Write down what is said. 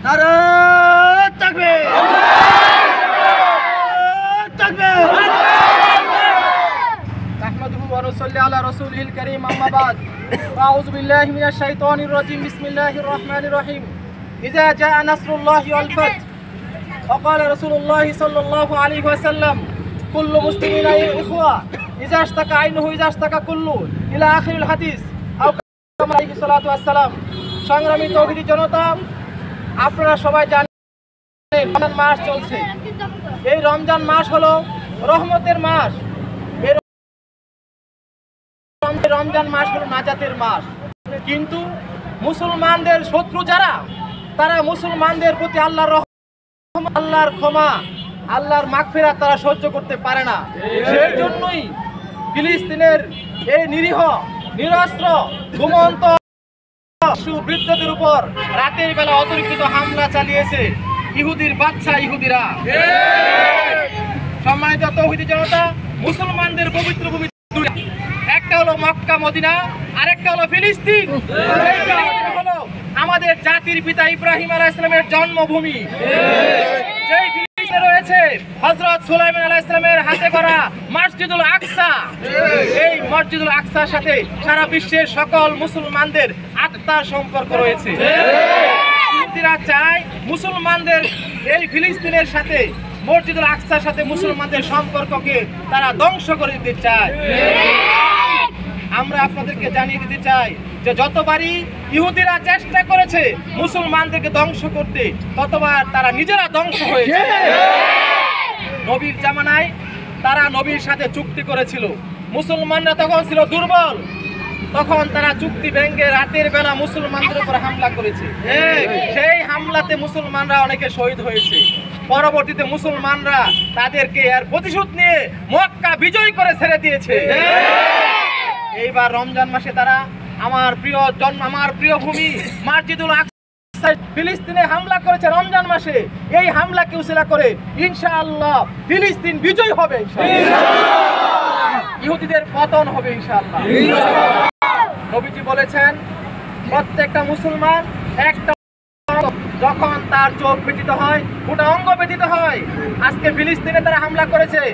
নারে তাকবীর, তাকবীর। নাহমাদুহু ওয়া নুসাল্লি আলা রাসূলিল কারীম, আম্মা বাদ। আউযু বিল্লাহি মিনাশ শাইতানির রাজীম। বিসমিল্লাহির রহমানির রহিম। ইযা জাআ নাসরুল্লাহি ওয়াল ফাth ওয়া ক্বালা রাসূলুল্লাহ সাল্লাল্লাহু আলাইহি ওয়াসাল্লাম কুল্লু মুসলিমিনা ইখওয়া ইযা ইশতাকা আইনুহু ইযা ইশতাকা কুল্লু ইলা আখিরিল হাদিস। আলাইহিস সালাতু ওয়াস সালাম। সংগ্রামী তৌহিদি জনতা, আপনারা সবাই জানেন রমজান মাস চলছে। এই রমজান মাস হলো রহমতের মাস। এই রমজান মাস হলো নাজাতের মাস। কিন্তু মুসলমানদের শত্রু যারা, তারা মুসলমানদের প্রতি আল্লাহর রহমত, আল্লাহর ক্ষমা, আল্লাহর মাগফিরাত তারা সহ্য করতে পারে না। সেই জন্যই ফিলিস্তিনের এই নিরীহ নিরস্ত্র ঘুমন্ত বৃদ্ধদের উপর রাতের বেলা অতর্কিত হামলা চালিয়েছে ইহুদির বাচ্চা ইহুদিরা। সম্মানিত তৌহিদি জনতা, মুসলমানদের পবিত্র ভূমি একটা হলো মক্কা মদিনা, আরেকটা হলো ফিলিস্তিন। হলো আমাদের জাতির পিতা ইব্রাহিম আলাইহিস সালামের জন্মভূমি। যেই ফিলিস্তিনে রয়েছে হযরত সুলাইমান আলাইহিস সালামের হাতে গড়া মসজিদুল আকসা। এই মসজিদুল আকসার সাথে সারা বিশ্বের সকল মুসলমানদের আত্মার সম্পর্ক রয়েছে। ইহুদিরা চায় মুসলমানদের এই ফিলিস্তিনের সাথে, মসজিদুল আকসার সাথে মুসলমানদের সম্পর্ককে তারা ধ্বংস করে দিতে চায়। আমরা আপনাদেরকে জানিয়ে দিতে চাই যে যতবারই ইহুদিরা চেষ্টা করেছে মুসলমানদেরকে ধ্বংস করতে, ততবার তারা নিজেরা ধ্বংস হয়েছে। নবীর জামানায় তারা নবীর সাথে চুক্তি করেছিল। মুসলমানরা তখন ছিল দুর্বল, তখন তারা চুক্তি ভেঙে রাতের বেলা মুসলমানদের উপর হামলা করেছে। সেই হামলাতে মুসলমানরা অনেকে শহীদ হয়েছে। পরবর্তীতে মুসলমানরা তাদেরকে এর প্রতিশোধ নিয়ে মক্কা বিজয় করে ছেড়ে দিয়েছে। এইবার রমজান মাসে তারা আমার প্রিয় ভূমি মসজিদুল আকসা ফিলিস্তিনে হামলা করেছে রমজান মাসে। এই হামলাকে উসিলা করে ইনশাআল্লাহ ফিলিস্তিন বিজয় হবে, ইহুদিদের পতন হবে ইনশাআল্লাহ। নবীজি বলেছেন প্রত্যেকটা মুসলমান একটা যখন তার চোখ ব্যতীত হয়, গোটা অঙ্গ ব্যতীত হয়। আজকে ফিলিস্তিনে তারা হামলা করেছে।